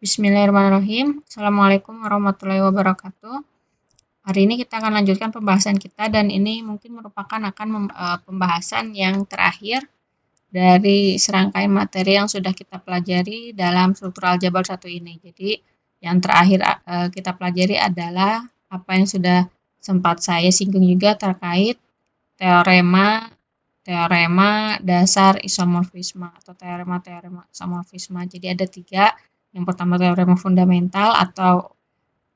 Bismillahirrahmanirrahim. Assalamualaikum warahmatullahi wabarakatuh. Hari ini kita akan lanjutkan pembahasan kita dan ini mungkin merupakan pembahasan yang terakhir dari serangkaian materi yang sudah kita pelajari dalam struktur aljabar 1 ini. Jadi yang terakhir kita pelajari adalah apa yang sudah sempat saya singgung juga terkait teorema dasar isomorfisme atau teorema isomorfisme. Jadi ada 3. Yang pertama teorema fundamental atau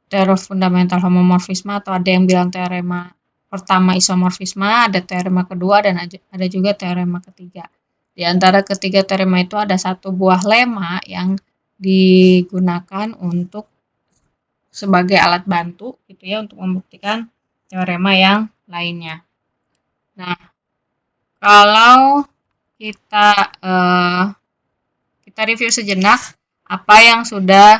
teorema fundamental homomorfisme, atau ada yang bilang teorema pertama isomorfisme, ada teorema kedua, dan ada juga teorema ketiga. Di antara ketiga teorema itu ada satu buah lema yang digunakan untuk sebagai alat bantu gitu ya untuk membuktikan teorema yang lainnya. Nah, kalau kita review sejenak apa yang sudah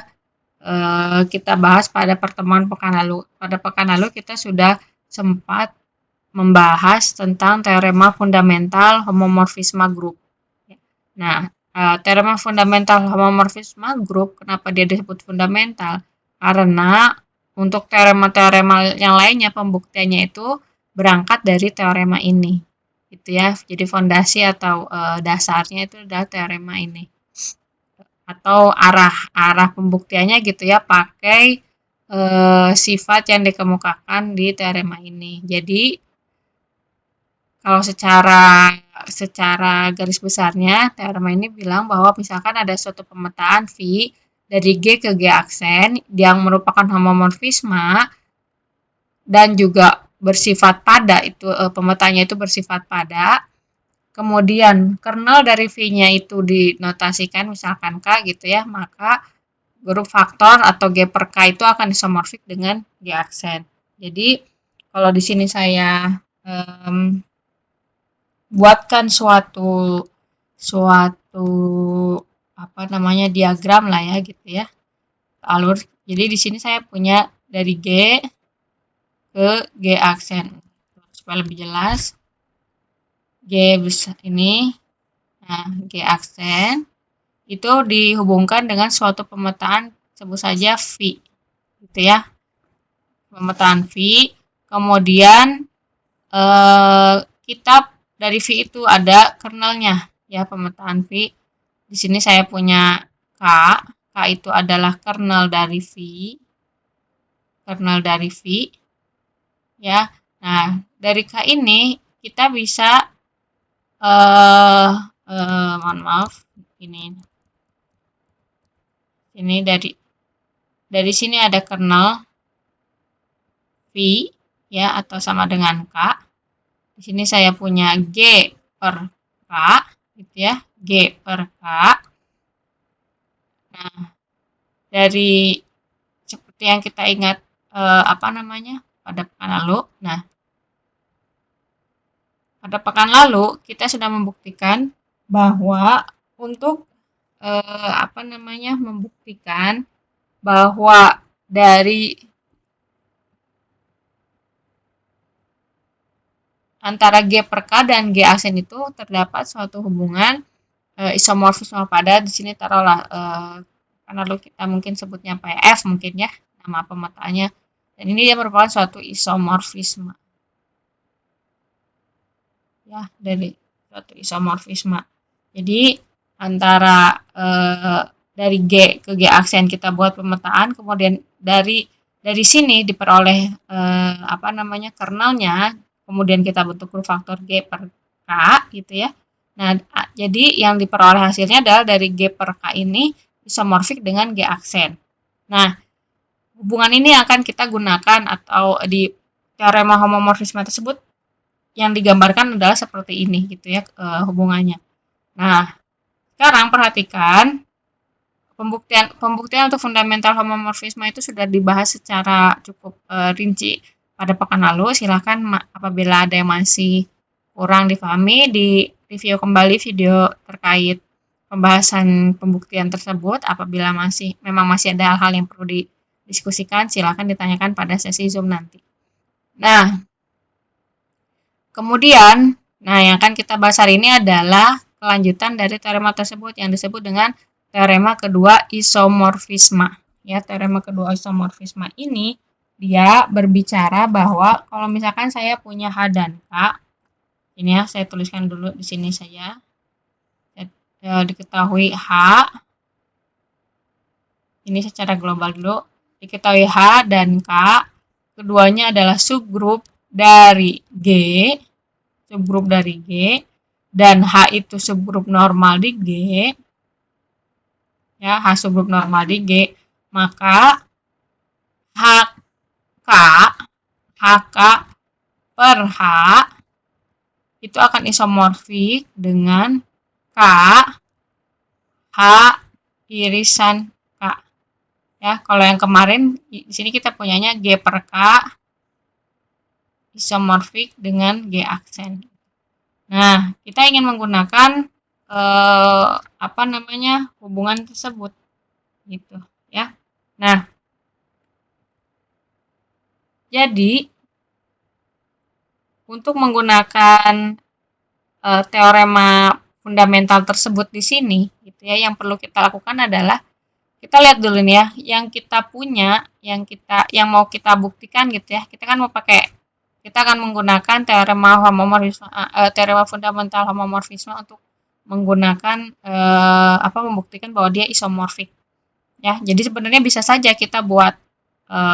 kita bahas pada pertemuan pekan lalu. Pada pekan lalu kita sudah sempat membahas tentang teorema fundamental homomorfisme grup. Nah, teorema fundamental homomorfisme grup, kenapa dia disebut fundamental? Karena untuk teorema-teorema yang lainnya pembuktiannya itu berangkat dari teorema ini. Gitu ya. Jadi fondasi atau dasarnya itu adalah teorema ini. Atau arah pembuktiannya gitu ya pakai sifat yang dikemukakan di teorema ini. Jadi kalau secara garis besarnya teorema ini bilang bahwa misalkan ada suatu pemetaan V dari G ke G aksen yang merupakan homomorfisme dan juga bersifat pada, itu pemetaannya itu bersifat pada. Kemudian kernel dari V-nya itu dinotasikan misalkan K gitu ya, maka grup faktor atau G per K itu akan isomorfik dengan G aksen. Jadi kalau di sini saya buatkan suatu diagram lah ya gitu ya, alur. Jadi di sini saya punya dari G ke G aksen. Supaya lebih jelas, G besar ini, nah G aksen itu dihubungkan dengan suatu pemetaan, sebut saja V, gitu ya, pemetaan V. Kemudian kita dari V itu ada kernelnya, ya, pemetaan V. Di sini saya punya K itu adalah kernel dari V, ya. Nah, dari K ini kita bisa mohon maaf, ini dari sini ada kernel V ya, atau sama dengan K. Di sini saya punya G per K gitu ya, G per K. Nah, dari seperti yang kita ingat pada pekan lalu. Nah, pada pekan lalu kita sudah membuktikan bahwa untuk membuktikan bahwa dari antara G per K dan G aksen itu terdapat suatu hubungan isomorfisme pada. Di sini taruhlah karena lalu kita mungkin sebutnya PF mungkin ya, nama pemetaannya. Dan ini dia merupakan suatu isomorfisme. Ya, dari suatu isomorfisme. Jadi antara dari G ke G aksen kita buat pemetaan, kemudian dari sini diperoleh kernelnya, kemudian kita bentuk grup faktor G per K gitu ya. Nah, jadi yang diperoleh hasilnya adalah dari G per K ini isomorfik dengan G aksen. Nah, hubungan ini akan kita gunakan atau di teorema homomorfisme tersebut yang digambarkan adalah seperti ini gitu ya hubungannya. Nah, sekarang perhatikan pembuktian untuk fundamental homomorfisme itu sudah dibahas secara cukup rinci pada pekan lalu. Silahkan apabila ada yang masih kurang dipahami, di review kembali video terkait pembahasan pembuktian tersebut. Apabila memang masih ada hal-hal yang perlu didiskusikan, silahkan ditanyakan pada sesi Zoom nanti. Nah, kemudian, yang akan kita bahas hari ini adalah kelanjutan dari teorema tersebut yang disebut dengan teorema kedua isomorfisme. Ya, teorema kedua isomorfisme ini dia berbicara bahwa kalau misalkan saya punya H dan K, ini ya saya tuliskan dulu di sini saja. Diketahui H, ini secara global dulu, diketahui H dan K, keduanya adalah subgrup dari G, dan H itu subgrup normal di G, ya, H subgrup normal di G, maka HK per H itu akan isomorfik dengan K H irisan K. Ya, kalau yang kemarin di sini kita punyanya G per K isomorfik dengan G aksen. Nah, kita ingin menggunakan hubungan tersebut gitu ya. Nah, jadi untuk menggunakan teorema fundamental tersebut di sini gitu ya, yang perlu kita lakukan adalah kita lihat dulu nih ya, yang kita punya, yang mau kita buktikan gitu ya. Kita akan menggunakan teorema fundamental homomorfisme untuk menggunakan membuktikan bahwa dia isomorfik. Ya, jadi sebenarnya bisa saja kita buat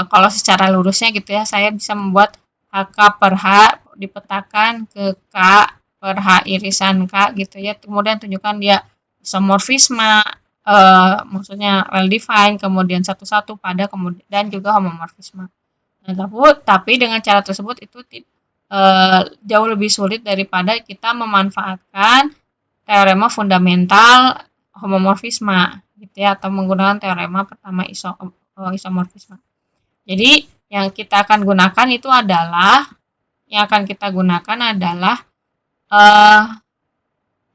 kalau secara lurusnya gitu ya, saya bisa membuat HK per H dipetakan ke K per H irisan K gitu ya, kemudian tunjukkan dia isomorfisme, maksudnya well defined, kemudian satu-satu pada, kemudian dan juga homomorfisme. Nah, tapi dengan cara tersebut itu jauh lebih sulit daripada kita memanfaatkan teorema fundamental homomorfisme gitu ya, atau menggunakan teorema pertama isomorfisme. Jadi yang akan kita gunakan adalah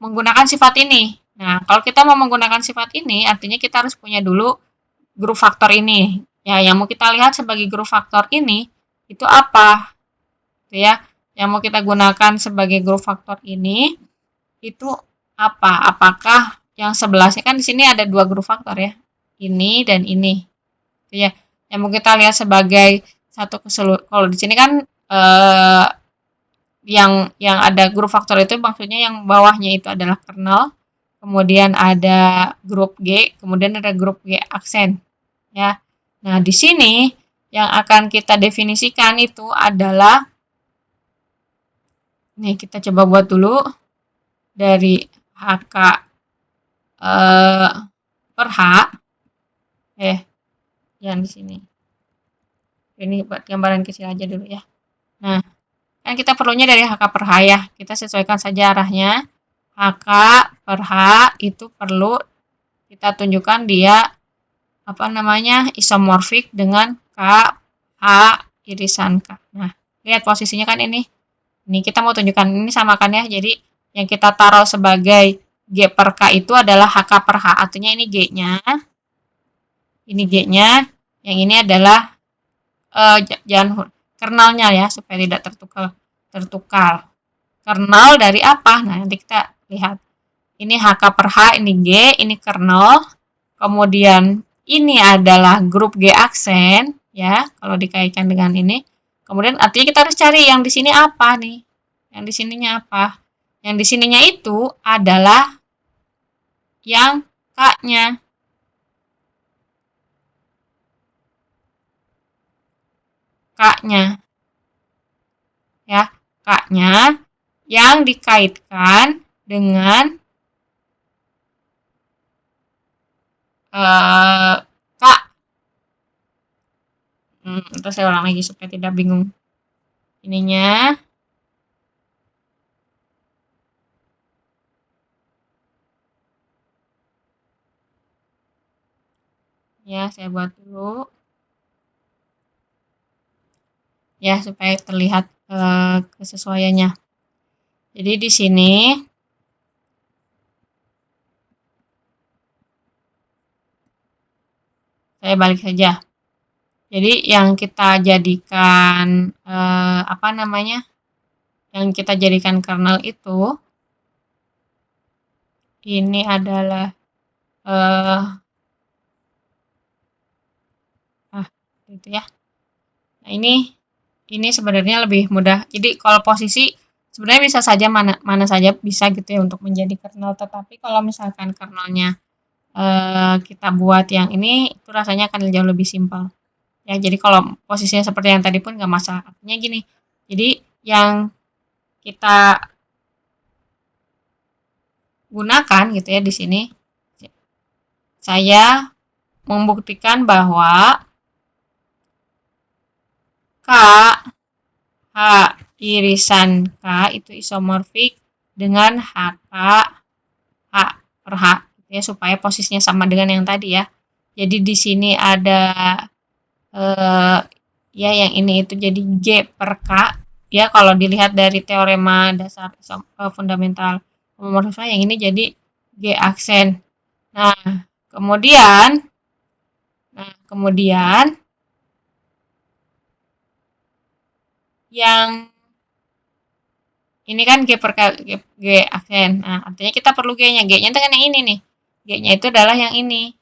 menggunakan sifat ini. Nah, kalau kita mau menggunakan sifat ini, artinya kita harus punya dulu grup faktor ini. Ya, yang mau kita lihat sebagai grup faktor ini itu apa? Gitu ya. Yang mau kita gunakan sebagai grup faktor ini itu apa? Apakah yang sebelahnya, kan di sini ada dua grup faktor ya. Ini dan ini. Gitu ya. Yang mau kita lihat sebagai satu keseluruhan. Kalau di sini kan yang ada grup faktor itu maksudnya yang bawahnya itu adalah kernel, kemudian ada grup G, kemudian ada grup G aksen ya. Nah, di sini yang akan kita definisikan itu adalah, nih kita coba buat dulu dari HK per H, yang di sini. Ini buat gambaran kecil aja dulu ya. Nah, kan kita perlunya dari HK per H ya. Kita sesuaikan saja arahnya. HK per H itu perlu kita tunjukkan dia isomorfik dengan K H irisan K. Nah, lihat posisinya kan ini. Ini kita mau tunjukkan ini samakan ya. Jadi yang kita taruh sebagai G per K itu adalah HK per H. Artinya ini G-nya. Ini G-nya. Yang ini adalah jangan kernelnya ya, supaya tidak tertukar. Kernel dari apa? Nah, nanti kita lihat. Ini HK per H, ini G, ini kernel. Kemudian ini adalah grup G aksen ya, kalau dikaitkan dengan ini. Kemudian artinya kita harus cari yang di sini apa nih? Yang di sininya apa? Yang di sininya itu adalah yang K-nya. K-nya. Ya, K-nya yang dikaitkan dengan K. Terus saya ulang lagi supaya tidak bingung. Ininya. Ya, saya buat dulu. Ya, supaya terlihat kesesuaiannya. Jadi di sini saya balik saja. Jadi yang kita jadikan yang kita jadikan kernel itu ini adalah eh gitu ya. Nah, ini sebenarnya lebih mudah. Jadi kalau posisi sebenarnya bisa saja mana saja bisa gitu ya untuk menjadi kernel, tetapi kalau misalkan kernelnya kita buat yang ini itu rasanya akan jauh lebih simpel. Ya, jadi kalau posisinya seperti yang tadi pun nggak masalah. Artinya gini. Jadi yang kita gunakan gitu ya di sini saya membuktikan bahwa K H irisan K itu isomorfik dengan HK H per H gitu ya, supaya posisinya sama dengan yang tadi ya. Jadi di sini ada ya yang ini itu jadi G per K ya, kalau dilihat dari teorema dasar fundamental homomorfisme yang ini jadi G aksen. Nah, kemudian yang ini kan G per K, G aksen. Nah, artinya kita perlu G-nya. G-nya itu kan yang ini nih. G-nya itu adalah yang ini.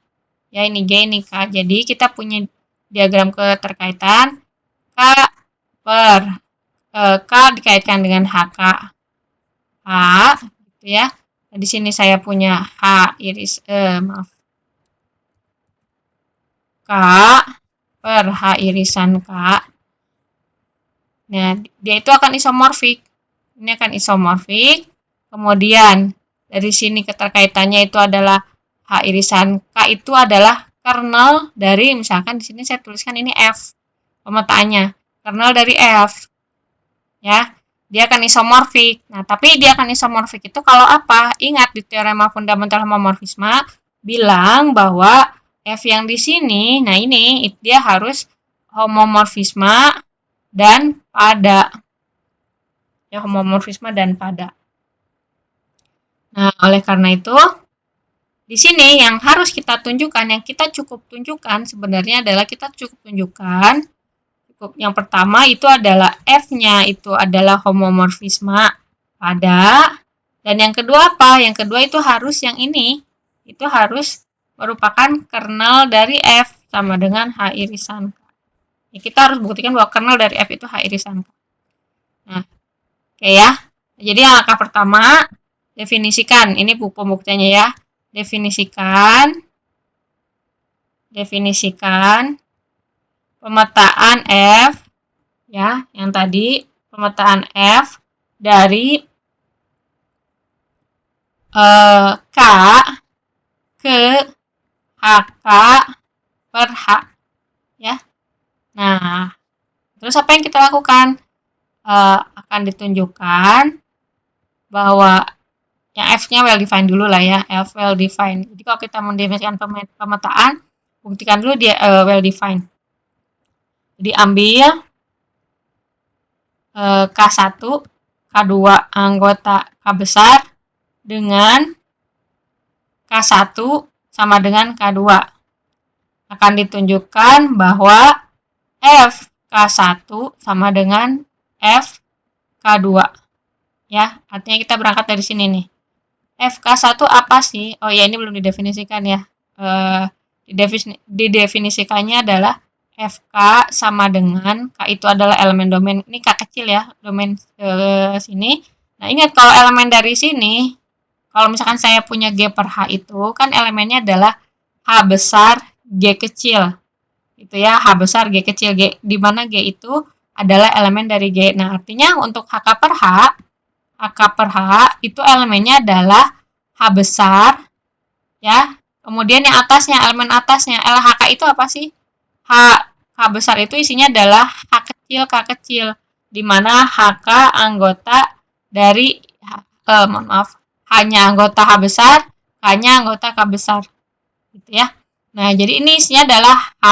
Ya, ini G, ini K. Jadi, kita punya diagram keterkaitan K per K dikaitkan dengan HK. H, gitu ya. Nah, di sini saya punya H iris, K per H irisan K. Nah, dia itu akan isomorfik. Ini akan isomorfik. Kemudian dari sini keterkaitannya itu adalah H irisan K itu adalah kernel dari, misalkan di sini saya tuliskan ini F pemetaannya, kernel dari F. Ya, dia akan isomorfik. Nah, tapi dia akan isomorfik itu kalau apa? Ingat di teorema fundamental homomorfisme bilang bahwa F yang di sini, nah ini dia harus homomorfisme dan pada. Ya, homomorfisme dan pada. Nah, oleh karena itu, di sini yang harus kita tunjukkan, yang kita cukup tunjukkan sebenarnya adalah kita cukup tunjukkan, yang pertama itu adalah F-nya itu adalah homomorfisme pada, dan yang kedua apa? Yang kedua itu harus yang ini, itu harus merupakan kernel dari F sama dengan H irisan K. Ya, kita harus buktikan bahwa kernel dari F itu H irisan K. Nah, oke ya. Jadi yang langkah pertama, definisikan. Ini pembuktiannya ya. Definisikan pemetaan F ya, yang tadi pemetaan F dari K ke HK per H ya. Nah, terus apa yang kita lakukan? Akan ditunjukkan bahwa yang F-nya well defined dulu lah ya, F well defined. Jadi kalau kita mendefinisikan pemetaan, buktikan dulu dia well defined. Jadi ambil K1, K2 anggota K besar dengan K1 sama dengan K2. Akan ditunjukkan bahwa F K1 sama dengan F K2. Ya, artinya kita berangkat dari sini nih. FK1 apa sih? Oh ya, ini belum didefinisikan ya. Didefinisikannya adalah FK sama dengan K itu adalah elemen domain. Ini K kecil ya, domain sini. Nah, ingat kalau elemen dari sini, kalau misalkan saya punya G per H itu, kan elemennya adalah H besar, G kecil. Itu ya, H besar, G kecil. G, di mana G itu adalah elemen dari G. Nah, artinya untuk HK per H per H itu elemennya adalah H besar ya. Kemudian yang atasnya, elemen atasnya LHK itu apa sih? H besar itu isinya adalah H kecil, K kecil, di mana HK anggota dari hanya anggota H besar, K-nya anggota K besar. Gitu ya. Nah, jadi ini isinya adalah H,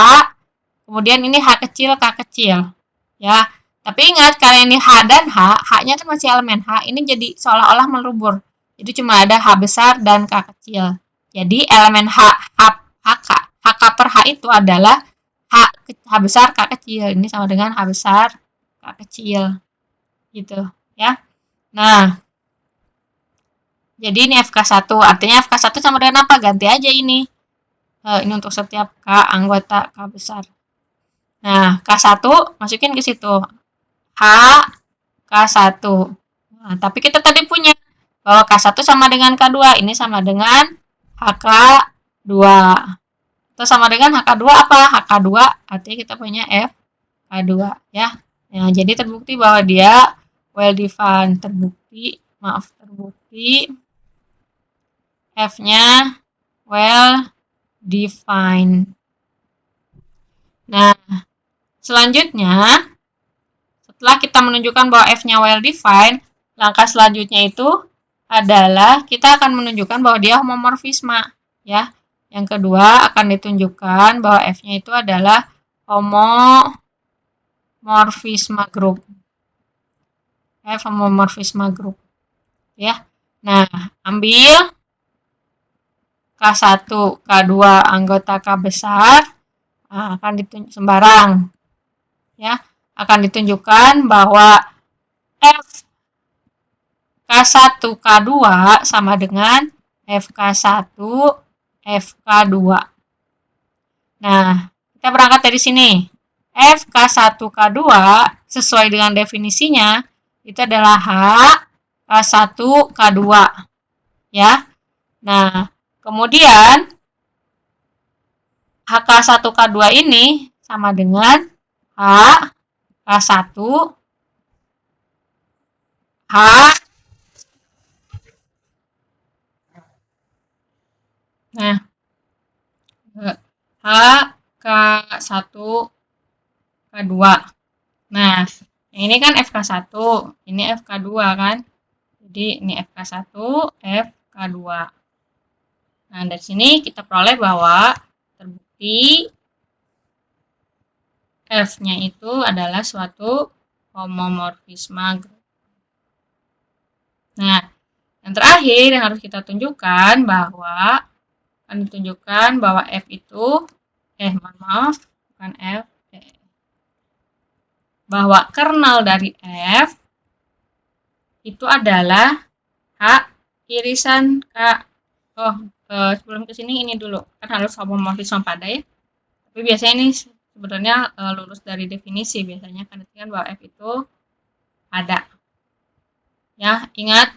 kemudian ini H kecil, K kecil. Ya, tapi ingat, kalian ini H dan H-nya kan masih elemen H, ini jadi seolah-olah melubur. Jadi cuma ada H besar dan K kecil. Jadi elemen HK per H itu adalah H besar, K kecil. Ini sama dengan H besar, K kecil. Gitu, ya. Nah, Jadi ini FK1, artinya FK1 sama dengan apa? Ganti aja ini. Ini untuk setiap K anggota K besar. Nah, K1 masukin ke situ. H K1. Nah, tapi kita tadi punya bahwa K1 sama dengan K2. Ini sama dengan HK2. Atau sama dengan HK2 apa? HK2 artinya kita punya FK2 ya. Nah, jadi terbukti bahwa dia well defined. Terbukti F-nya well defined. Nah, selanjutnya setelah kita menunjukkan bahwa F-nya well defined, langkah selanjutnya itu adalah kita akan menunjukkan bahwa dia homomorfisme ya. Yang kedua akan ditunjukkan bahwa F-nya itu adalah homomorfisme group. F homomorfisme group ya. Nah, ambil K1, K2 anggota K besar, nah, akan ditunjuk sembarang ya. Akan ditunjukkan bahwa F K1 K2 sama dengan FK1 FK2. Nah, kita berangkat dari sini. FK1 K2 sesuai dengan definisinya itu adalah H K1 K2 ya. Nah, kemudian HK1 K2 ini sama dengan H K1 H. Nah, H K1 K2. Nah, ini kan FK1, ini FK2 kan. Jadi ini FK1, FK2. Nah, dari sini kita peroleh bahwa terbukti F-nya itu adalah suatu homomorfisme group. Nah, yang terakhir yang harus kita tunjukkan bahwa akan ditunjukkan bahwa F itu bukan F, bahwa kernel dari F itu adalah H irisan K. Sebelum ke sini ini dulu kan harus homomorfisme pada ya. Tapi biasanya ini sebenarnya lulus dari definisi biasanya kan bahwa F itu ada. Ya, ingat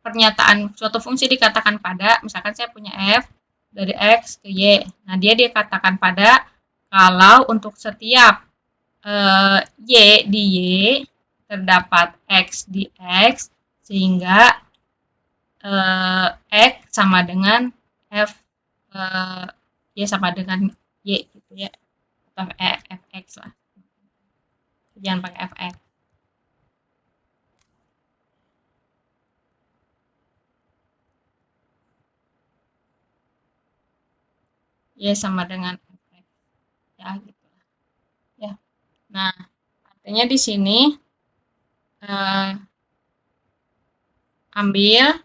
pernyataan suatu fungsi dikatakan pada, misalkan saya punya F dari X ke Y. Nah, dia dikatakan pada kalau untuk setiap Y di Y terdapat X di X sehingga X sama dengan F Y sama dengan Y gitu ya. Atau Fx lah. Jangan pakai Fx. Y sama dengan Fx. Ya, gitu. Ya. Nah, artinya di sini ambil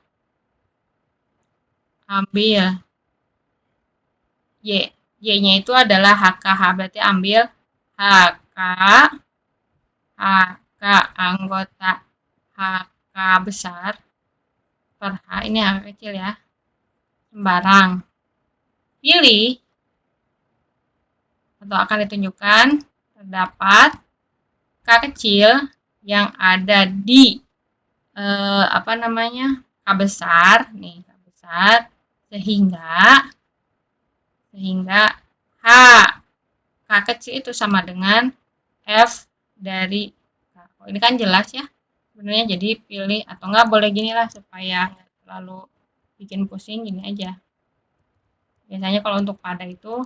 Y. Y-nya itu adalah HKH, berarti ambil HK anggota HK besar per H, ini HK kecil ya, sembarang. Pilih atau akan ditunjukkan terdapat K kecil yang ada di K besar nih, K besar sehingga H K kecil itu sama dengan F dari K. Oh, ini kan jelas ya sebenarnya, jadi pilih atau enggak boleh gini lah supaya nggak terlalu bikin pusing, gini aja. Biasanya kalau untuk pada itu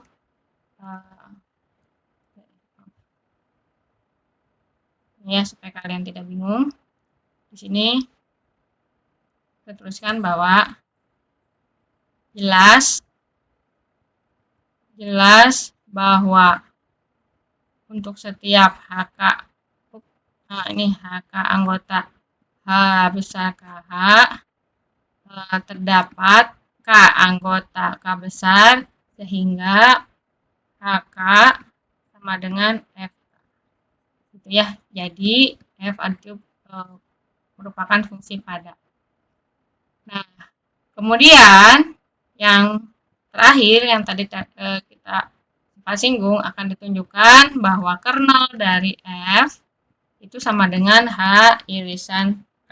ya supaya kalian tidak bingung. Di sini saya tuliskan bahwa jelas bahwa untuk setiap HK, nah ini HK anggota H besar KH terdapat K anggota K besar sehingga HK sama dengan F gitu ya. Jadi F itu merupakan fungsi pada. Nah, Kemudian yang terakhir yang tadi kita singgung akan ditunjukkan bahwa kernel dari F itu sama dengan H irisan K.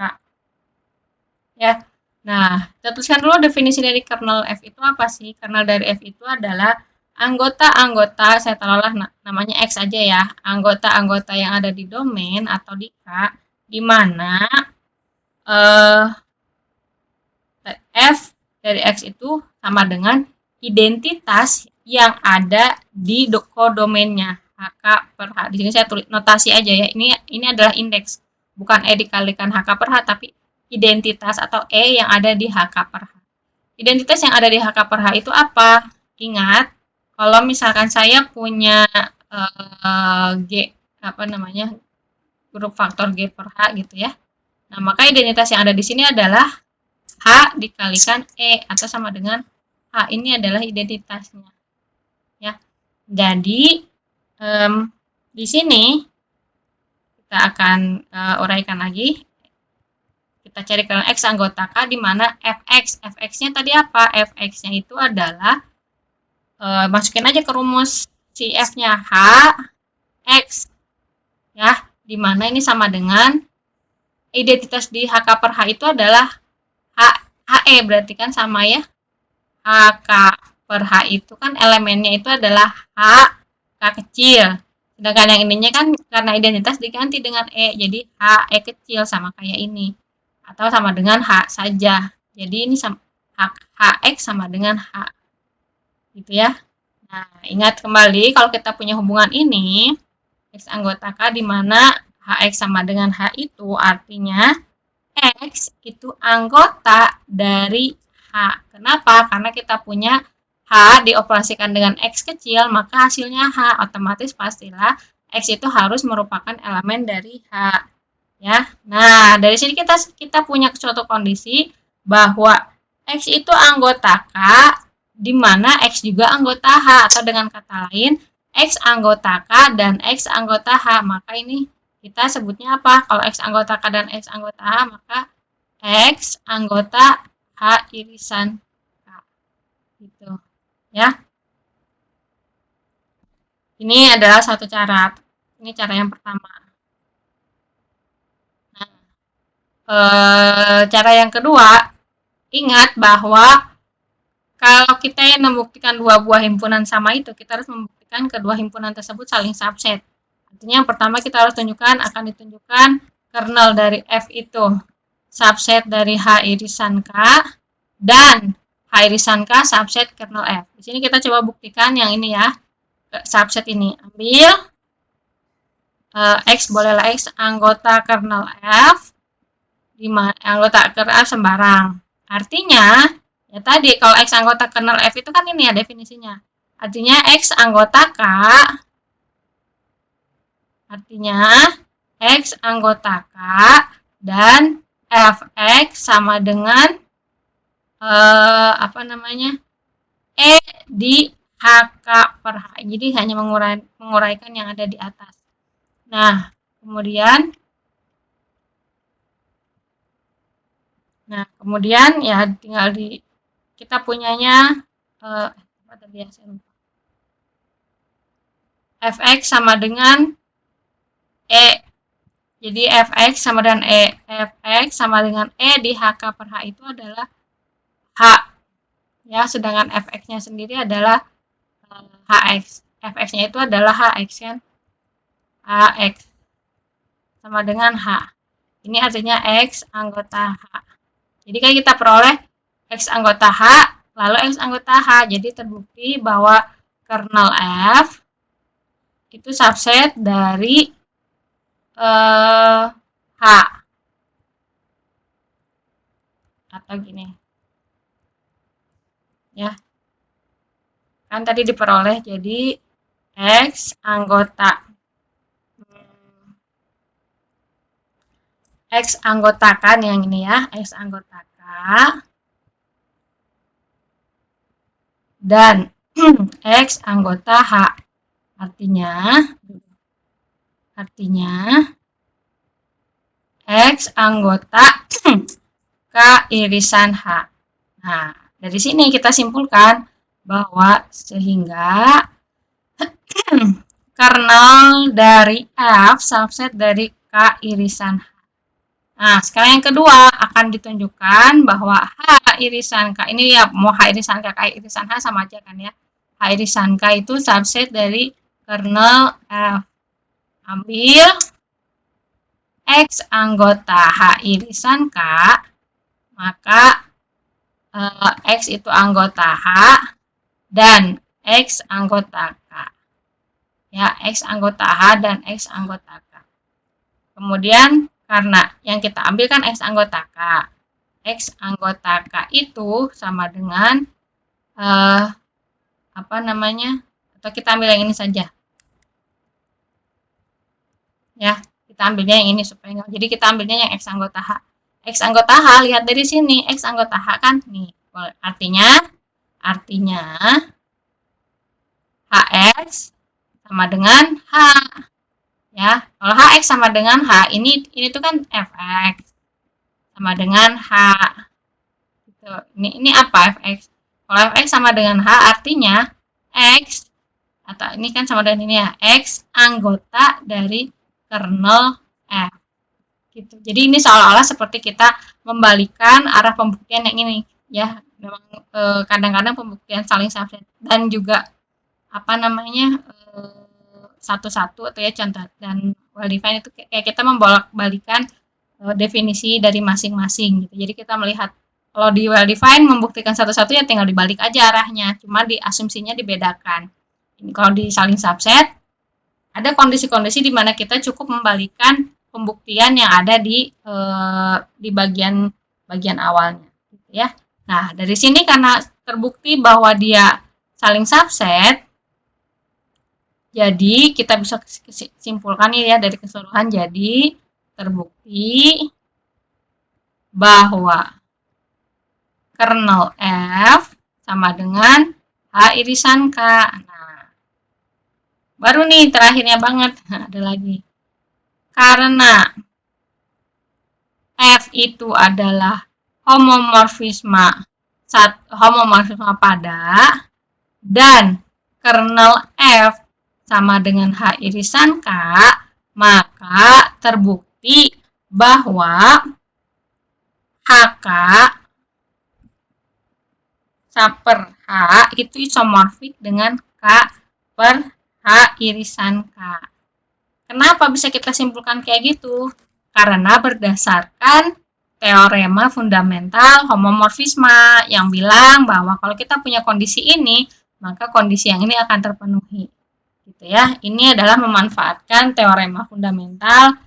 Ya. Nah, kita tuliskan dulu definisi dari kernel F itu apa sih? Kernel dari F itu adalah anggota-anggota, saya taruhlah namanya X aja ya, anggota-anggota yang ada di domain atau di K, di mana F dari X itu sama dengan identitas yang ada di kodomainnya HK per H. Di sini saya tulis notasi aja ya. Ini adalah indeks, bukan E dikalikan HK per H, tapi identitas atau E yang ada di HK per H. Identitas yang ada di HK per H itu apa? Ingat, kalau misalkan saya punya G, apa namanya, grup faktor G per H gitu ya. Nah, maka identitas yang ada di sini adalah H dikalikan E atau sama dengan H. Ini adalah identitasnya. Ya. Jadi di sini kita akan uraikan lagi. Kita cari kernel X anggota K di mana Fx. Fx-nya tadi apa? Fx-nya itu adalah masukin aja ke rumus si F-nya H X. Ya, di mana ini sama dengan identitas di HK per H itu adalah HE, berarti kan sama ya. HK per H itu kan elemennya itu adalah H, K kecil. Sedangkan yang ininya kan karena identitas diganti dengan E, jadi H, E kecil sama kayak ini. Atau sama dengan H saja. Jadi ini sama, HX sama dengan H. Gitu ya. Nah, ingat kembali kalau kita punya hubungan ini, X anggota K di mana HX sama dengan H itu artinya X itu anggota dari H. Kenapa? Karena kita punya H dioperasikan dengan X kecil, maka hasilnya H. Otomatis pastilah X itu harus merupakan elemen dari H. Ya. Nah, dari sini kita punya suatu kondisi bahwa X itu anggota K, di mana X juga anggota H, atau dengan kata lain, X anggota K dan X anggota H. Maka ini kita sebutnya apa? Kalau X anggota K dan X anggota H, maka X anggota H irisan K. Gitu. Ya. Ini adalah satu cara. Ini cara yang pertama. Nah, cara yang kedua, ingat bahwa kalau kita yang membuktikan dua buah himpunan sama itu, kita harus membuktikan kedua himpunan tersebut saling subset. Artinya yang pertama kita harus tunjukkan, akan ditunjukkan kernel dari F itu subset dari H irisan K, dan H irisan K subset kernel F. Di sini kita coba buktikan yang ini ya, subset ini. Ambil X, bolehlah X anggota kernel F, anggota kernel F sembarang. Artinya, ya tadi kalau X anggota kernel F itu kan ini ya definisinya. Artinya X anggota K, artinya X anggota K dan Fx sama dengan apa namanya, E di HK per H. Jadi hanya menguraikan yang ada di atas. Nah, kemudian ya tinggal kita punyanya apa tadi ya, saya lupa. Fx sama dengan E. Jadi Fx sama dengan E. Fx sama dengan E di HK per H itu adalah H. Ya, sedangkan Fx-nya sendiri adalah Hx. Fx-nya itu adalah Hx kan. Hx sama dengan H. Ini artinya X anggota H. Jadi kan kita peroleh X anggota H, lalu X anggota H. Jadi terbukti bahwa kernel F itu subset dari H. Atau gini. Ya. Kan tadi diperoleh jadi X anggota X anggotakan yang ini ya, X anggotakan dan X anggota H. Artinya X anggota K irisan H. Nah, dari sini kita simpulkan bahwa sehingga kernel dari F subset dari K irisan H. Nah, sekarang yang kedua akan ditunjukkan bahwa H irisan K, ini ya mau H irisan K, K irisan H sama aja kan ya. H irisan K itu subset dari kernel F. Ambil X anggota H irisan K, maka X itu anggota H dan X anggota K. Ya, X anggota H dan X anggota K. Kemudian karena yang kita ambil kan X anggota K. X anggota K itu sama dengan apa namanya? Atau kita ambil yang ini saja. Ya, kita ambilnya yang ini supaya enggak. Jadi kita ambilnya yang X anggota H. X anggota H, lihat dari sini, X anggota H kan nih. Artinya HX sama dengan H. Ya, kalau HX sama dengan H, ini tuh kan Fx sama dengan H. Gitu. Ini apa Fx? Kalau Fx sama dengan H artinya X atau ini kan sama dengan ini ya, X anggota dari kernel F. Gitu. Jadi ini seolah-olah seperti kita membalikan arah pembuktian yang ini ya. Memang kadang-kadang pembuktian saling subset dan juga apa namanya satu-satu atau ya contoh dan well defined itu kayak kita membolak-balikan definisi dari masing-masing gitu. Jadi kita melihat kalau di well defined membuktikan satu-satu ya tinggal dibalik aja arahnya, cuma di asumsinya dibedakan. Ini kalau di saling subset ada kondisi-kondisi di mana kita cukup membalikan pembuktian yang ada di bagian awalnya gitu ya. Nah, dari sini karena terbukti bahwa dia saling subset, jadi kita bisa simpulkan ya dari keseluruhan, jadi terbukti bahwa kernel F sama dengan H irisan K. Nah, baru nih terakhirnya banget, ada lagi. Karena F itu adalah homomorfisme pada dan kernel F sama dengan H irisan K, maka terbukti bahwa HK per H itu isomorfik dengan K per H irisan K. Kenapa bisa kita simpulkan kayak gitu? Karena berdasarkan teorema fundamental homomorfisme yang bilang bahwa kalau kita punya kondisi ini, maka kondisi yang ini akan terpenuhi. Gitu ya. Ini adalah memanfaatkan teorema fundamental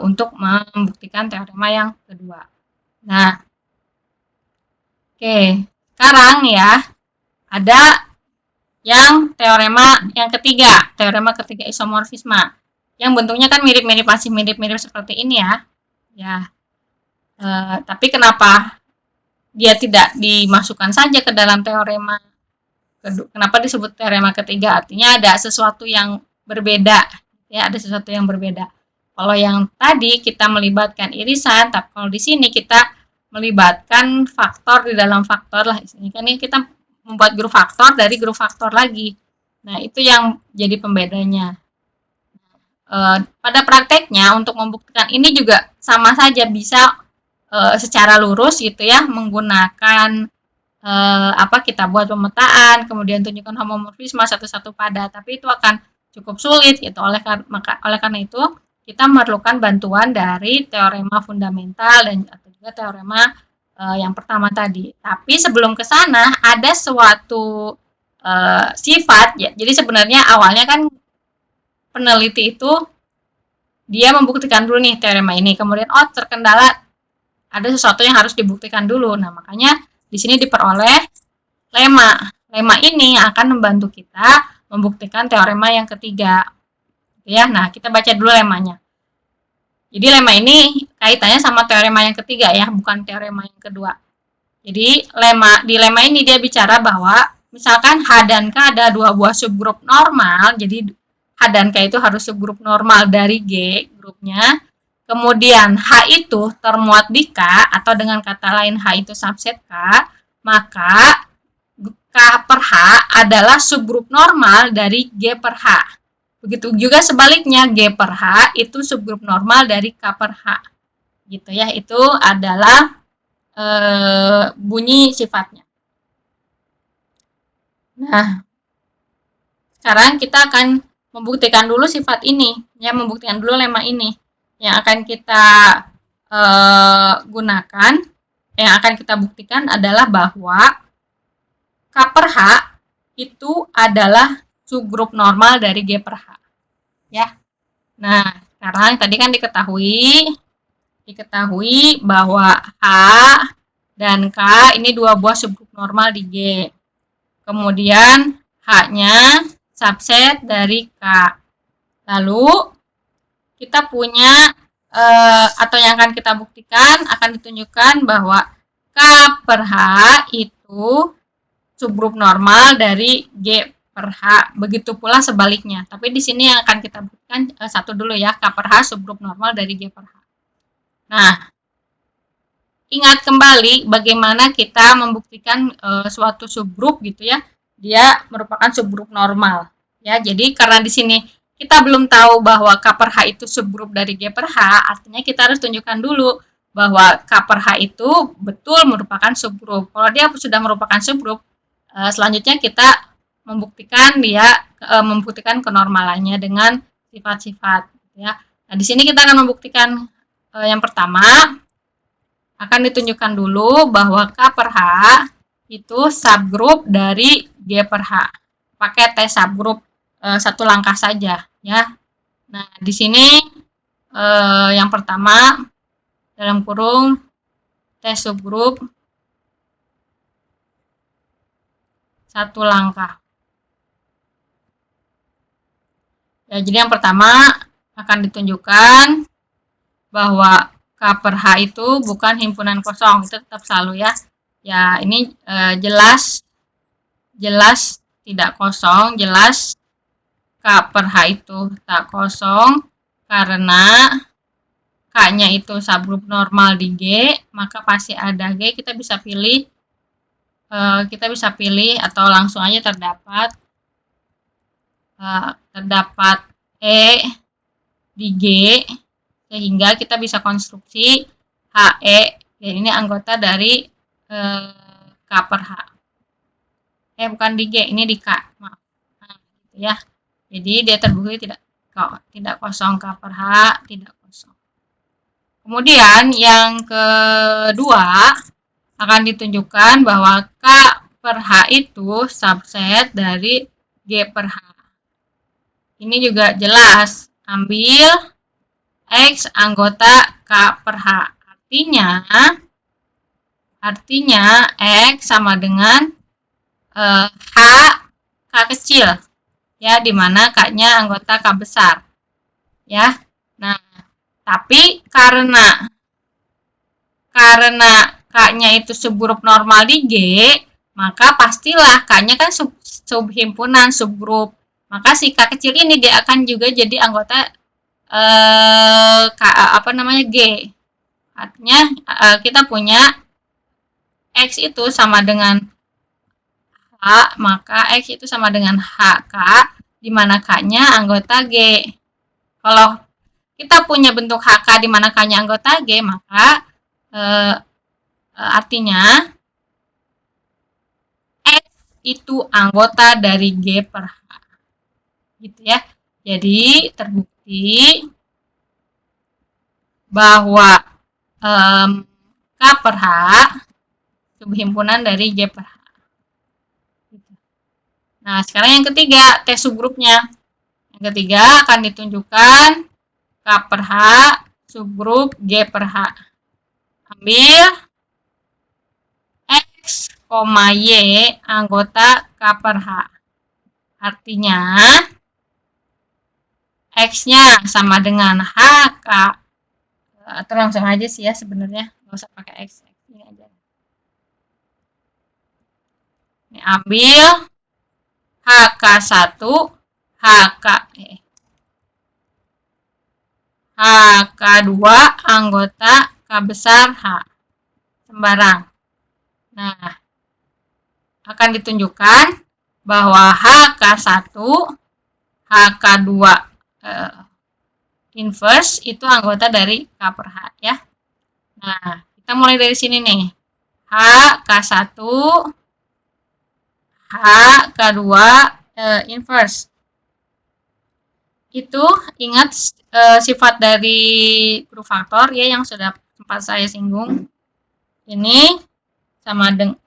untuk membuktikan teorema yang kedua. Nah, oke, sekarang ya ada yang teorema yang ketiga, teorema ketiga isomorfisme, yang bentuknya kan mirip-mirip masih mirip-mirip seperti ini ya. Ya, tapi kenapa dia tidak dimasukkan saja ke dalam teorema? Kenapa disebut teorema ketiga? Artinya ada sesuatu yang berbeda, ya ada sesuatu yang berbeda. Kalau yang tadi kita melibatkan irisan, tapi kalau di sini kita melibatkan faktor di dalam faktor lah. Ini kan kita membuat grup faktor dari grup faktor lagi. Nah itu yang jadi pembedanya. Pada prakteknya untuk membuktikan ini juga sama saja bisa secara lurus gitu ya, menggunakan kita buat pemetaan, kemudian tunjukkan homomorfisme satu-satu pada, tapi itu akan cukup sulit gitu. Oleh karena itu kita memerlukan bantuan dari teorema fundamental dan atau juga teorema yang pertama tadi. Tapi sebelum ke sana ada suatu sifat ya. Jadi sebenarnya awalnya kan peneliti itu dia membuktikan dulu nih teorema ini, kemudian terkendala ada sesuatu yang harus dibuktikan dulu. Nah, makanya di sini diperoleh lemma. Lemma ini akan membantu kita membuktikan teorema yang ketiga. Ya, nah kita baca dulu lemmanya. Jadi lemma ini kaitannya sama teorema yang ketiga ya, bukan teorema yang kedua. Jadi di lemma ini dia bicara bahwa misalkan H dan K ada dua buah subgrup normal, jadi H dan K itu harus subgrup normal dari G grupnya. kemudian H itu termuat di K, atau dengan kata lain H itu subset K, maka K per H adalah subgrup normal dari G per H. Begitu juga sebaliknya, G per H itu subgrup normal dari K per H. Gitu ya, itu adalah bunyi sifatnya. Nah, sekarang kita akan membuktikan dulu sifat ini, ya, membuktikan dulu lemma ini. Yang akan kita gunakan, yang akan kita buktikan adalah bahwa K per H itu adalah subgrup normal dari G per H. Ya. Nah, sekarang tadi kan diketahui bahwa H dan K ini dua buah subgrup normal di G. Kemudian H-nya subset dari K. Lalu kita punya atau yang akan kita buktikan akan ditunjukkan bahwa K per H itu subgrup normal dari G per H. Begitu pula sebaliknya. Tapi di sini yang akan kita buktikan satu dulu ya, K per H subgrup normal dari G per H. Nah, ingat kembali bagaimana kita membuktikan suatu subgrup gitu ya. Dia merupakan subgrup normal. Ya, jadi karena di sini kita belum tahu bahwa K per H itu subgrup dari G per H, artinya kita harus tunjukkan dulu bahwa K per H itu betul merupakan subgrup. Kalau dia sudah merupakan subgrup, selanjutnya kita membuktikan kenormalannya dengan sifat-sifat. Ya. Nah, di sini kita akan membuktikan yang pertama, akan ditunjukkan dulu bahwa K per H itu subgrup dari G per H. Pakai T subgrup satu langkah saja ya. Nah, di sini yang pertama dalam kurung T subgrup satu langkah. Ya, jadi yang pertama akan ditunjukkan bahwa K per H itu bukan himpunan kosong, itu tetap selalu ya. Ya, ini jelas tidak kosong, jelas K per H itu tak kosong karena K-nya itu subgrup normal di G, maka pasti ada G. Kita bisa pilih atau langsung aja terdapat E di G, sehingga kita bisa konstruksi HE, dan ini anggota dari K per H. Bukan di G, ini di K, maaf. Nah, gitu ya. Jadi dia terbukti tidak kosong, K per H tidak kosong. Kemudian yang kedua akan ditunjukkan bahwa K per H itu subset dari G per H. Ini juga jelas, ambil X anggota K per H. Artinya X sama dengan H K kecil, ya, dimana K-nya anggota K besar, ya. Nah, tapi karena K-nya itu subgrup normal di G, maka pastilah K-nya kan subhimpunan, subgrup. Maka si K kecil ini dia akan juga jadi anggota G. Artinya kita punya X itu sama dengan H, maka X itu sama dengan HK, di mana K-nya anggota G. Kalau kita punya bentuk HK di mana K-nya anggota G, maka artinya X itu anggota dari G per H. Gitu ya. Jadi terbukti bahwa K per H subhimpunan dari G per H. Nah, sekarang yang ketiga, T subgrupnya. Yang ketiga akan ditunjukkan K per H subgrup G per H. Ambil X, Y anggota K per H. Artinya X-nya sama dengan HK. Atau langsung aja sih ya sebenarnya, nggak usah pakai X. Ini aja. Ini ambil HK1, K2 anggota K besar H sembarang. Nah, akan ditunjukkan bahwa HK1, HK2 inverse itu anggota dari K per H ya. Nah, kita mulai dari sini nih. HK1, HK2 inverse. Itu ingat sifat dari grup faktor ya yang sudah sempat saya singgung. Ini sama dengan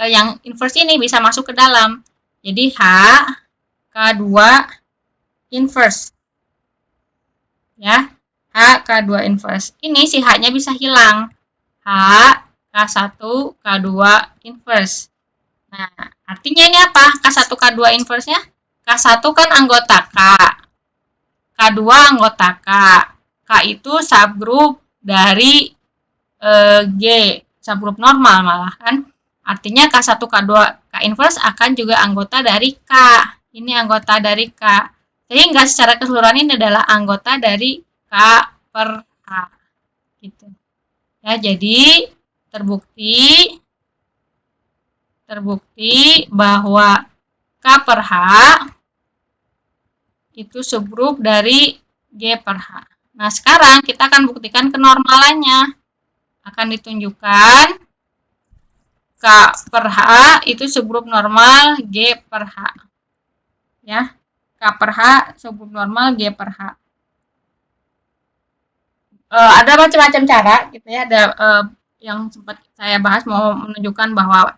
yang inverse ini bisa masuk ke dalam. Jadi H K2 inverse. Ya. H K2 inverse. Ini si H-nya bisa hilang. H K1 K2 inverse. Nah, artinya ini apa? K1 K2 inverse-nya? K1 kan anggota K. K2 anggota K. K itu subgroup dari G, subgroup normal malah kan. Artinya K1 K2 K inverse akan juga anggota dari K. Ini anggota dari K. Sehingga secara keseluruhan ini adalah anggota dari K per H. Gitu. Ya, jadi terbukti bahwa K per H itu subgroup dari G per H. Nah, sekarang kita akan buktikan kenormalannya. Akan ditunjukkan K per H itu subgroup normal G per H. Ya, K per H subgroup normal G per H. Ada macam-macam cara gitu ya. Ada yang sempat saya bahas mau menunjukkan bahwa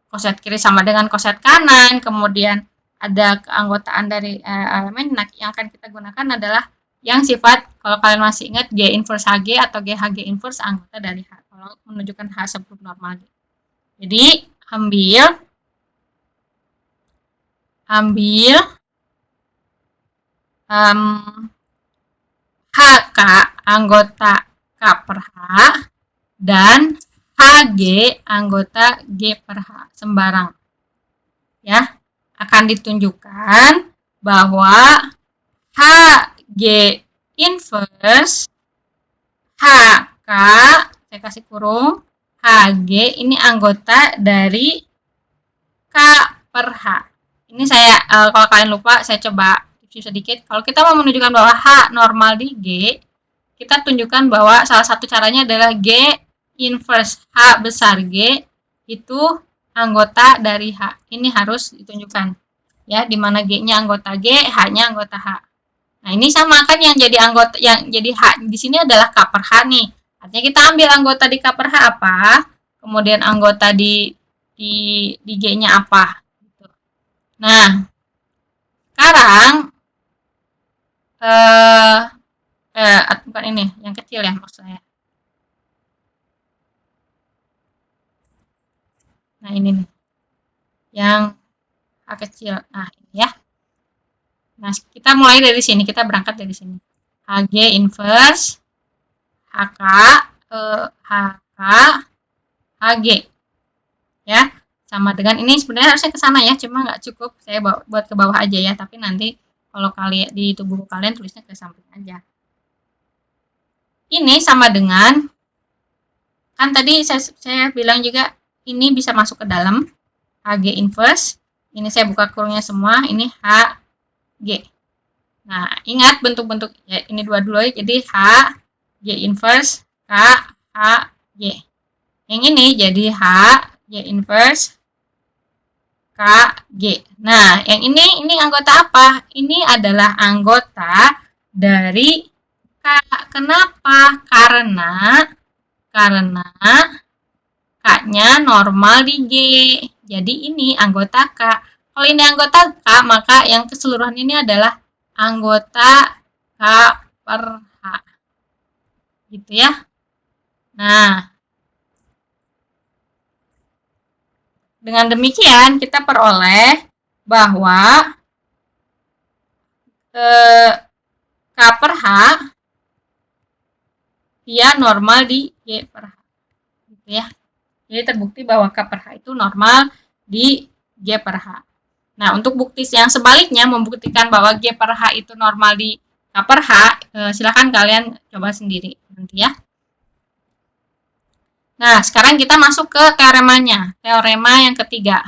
koset kiri sama dengan koset kanan, kemudian ada keanggotaan dari elemen. Nah, yang akan kita gunakan adalah yang sifat, kalau kalian masih ingat, G inverse HG atau GHG inverse anggota dari H, kalau menunjukkan H subgroup normal. Jadi, ambil HK anggota K per H dan HG anggota G per H sembarang. Ya, akan ditunjukkan bahwa HG inverse HK, saya kasih kurung, HG ini anggota dari K per H. Ini saya, kalau kalian lupa, saya coba review sedikit. Kalau kita mau menunjukkan bahwa H normal di G, kita tunjukkan bahwa salah satu caranya adalah G inverse H besar G itu anggota dari H. Ini harus ditunjukkan. Ya, di mana G-nya anggota G, H-nya anggota H. Nah, ini sama kan yang jadi anggota, yang jadi H di sini adalah K per H nih. Artinya kita ambil anggota di K per H apa, kemudian anggota di G-nya apa. Nah, sekarang bukan ini, yang kecil ya maksud saya. Nah, ini nih. Yang H kecil. Nah, ini ya. Nah, kita mulai dari sini, kita berangkat dari sini. HG inverse HK HG. Ya. Sama dengan ini sebenarnya harusnya ke sana ya, cuma nggak cukup, saya buat ke bawah aja ya, tapi nanti kalau kalian di buku kalian tulisnya ke samping aja. Ini sama dengan, kan tadi saya bilang juga ini bisa masuk ke dalam HG inverse. Ini saya buka kurungnya semua, ini HG. Nah, ingat bentuk-bentuk ya, ini dua dulu ya, jadi HG inverse K HG. Yang ini jadi HG inverse KG. Nah, yang ini anggota apa? Ini adalah anggota dari K. Kenapa? Karena K-nya normal di G. Jadi ini anggota K. Kalau ini anggota K, maka yang keseluruhan ini adalah anggota K per H. Gitu ya. Nah, dengan demikian kita peroleh bahwa K per H dia normal di G per H. Gitu ya. Jadi terbukti bahwa K per H itu normal di G per H. Nah, untuk bukti yang sebaliknya membuktikan bahwa G per H itu normal di K per H, silahkan kalian coba sendiri nanti ya. Nah, sekarang kita masuk ke teoremanya. Teorema yang ketiga.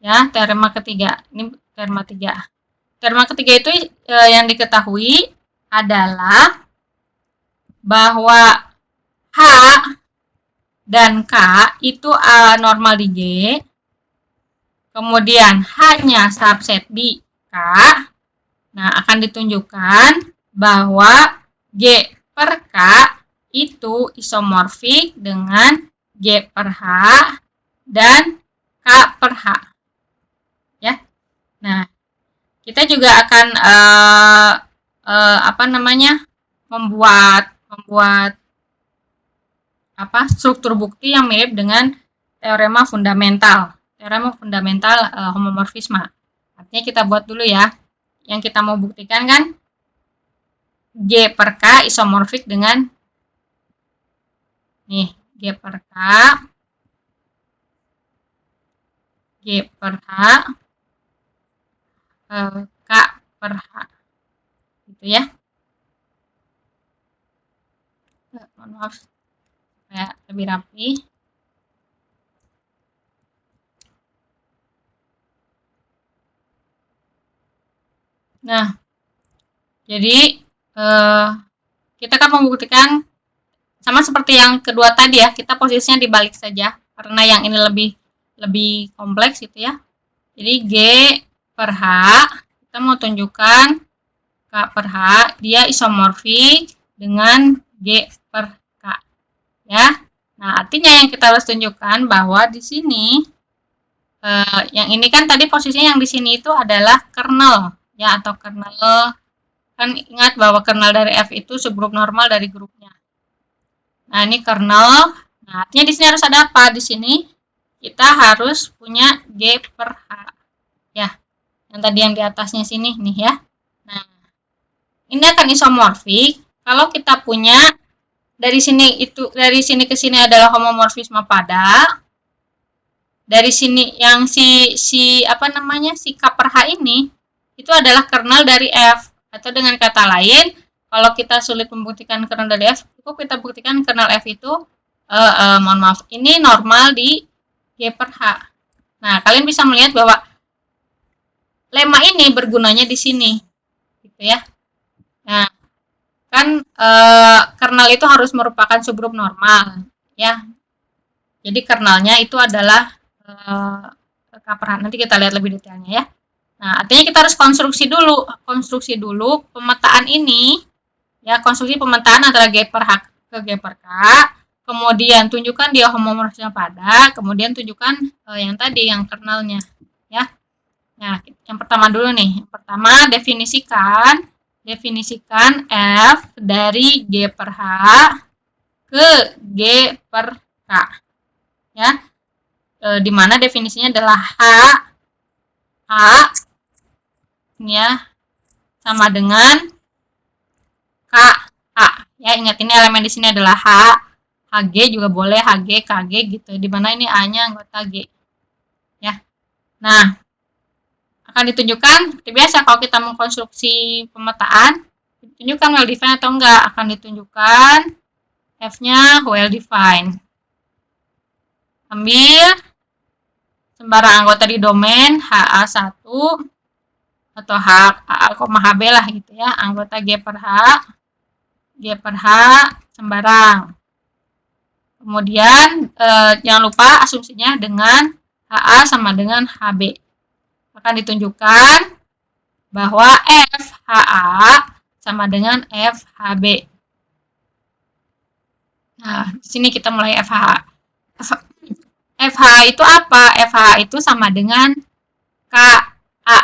Ya, teorema ketiga. Ini teorema 3. Teorema ketiga itu yang diketahui adalah bahwa H dan K itu normal di G. Kemudian H-nya subset di K. Nah, akan ditunjukkan bahwa G per K itu isomorfik dengan G per H dan K per H. Ya. Nah, kita juga akan membuat struktur bukti yang mirip dengan teorema fundamental. Teorema fundamental homomorfisme. Artinya kita buat dulu ya. Yang kita mau buktikan kan G per K isomorfik dengan nih G per K, G per H, K per H, gitu ya. Mohon maaf supaya lebih rapi. Nah, jadi kita akan membuktikan sama seperti yang kedua tadi ya, kita posisinya dibalik saja karena yang ini lebih kompleks gitu ya. Jadi G per H, kita mau tunjukkan K per H, dia isomorfik dengan G per K. Ya. Nah, artinya yang kita harus tunjukkan bahwa di sini yang ini kan tadi posisinya yang di sini itu adalah kernel ya, atau kernel. Kan ingat bahwa kernel dari F itu subgrup normal dari grupnya. Nah, ini kernel. Nah, artinya di sini harus ada apa? Di sini kita harus punya G per H. Ya. Yang tadi yang di atasnya sini nih ya. Nah, ini akan isomorfik kalau kita punya dari sini ke sini adalah homomorfisme pada. Dari sini yang si K per H ini itu adalah kernel dari F. Atau dengan kata lain, kalau kita sulit membuktikan kernel dari F, cukup kita buktikan kernel F itu mohon maaf, ini normal di G per H. Nah, kalian bisa melihat bahwa lemma ini bergunanya di sini. Gitu ya. Nah, kan kernel itu harus merupakan subgrup normal, ya. Jadi kernelnya itu adalah K per H. Nanti kita lihat lebih detailnya ya. Nah, artinya kita harus konstruksi dulu pemetaan ini, ya, konstruksi pemetaan antara G per H ke G per K, kemudian tunjukkan dia homomorfisme pada, kemudian tunjukkan yang tadi, yang kernelnya, ya. Nah, yang pertama dulu nih. Yang pertama, definisikan F dari G per H ke G per K. Ya. Di mana definisinya adalah H ini ya sama dengan KH. Ya, ingat ini elemen di sini adalah H, HG juga boleh, HG, KG gitu. Di mana ini A-nya anggota G. Ya. Nah, akan ditunjukkan seperti biasa kalau kita mengkonstruksi pemetaan, ditunjukkan well defined atau enggak, akan ditunjukkan F-nya well defined. Ambil sembarang anggota di domain HA1 atau HA,HB lah gitu ya, anggota G per H sembarang. Kemudian jangan lupa asumsinya dengan HA sama dengan HB. Akan ditunjukkan bahwa FHA sama dengan FHB. Nah, di sini kita mulai FHA. FHA itu apa? FHA itu sama dengan KA.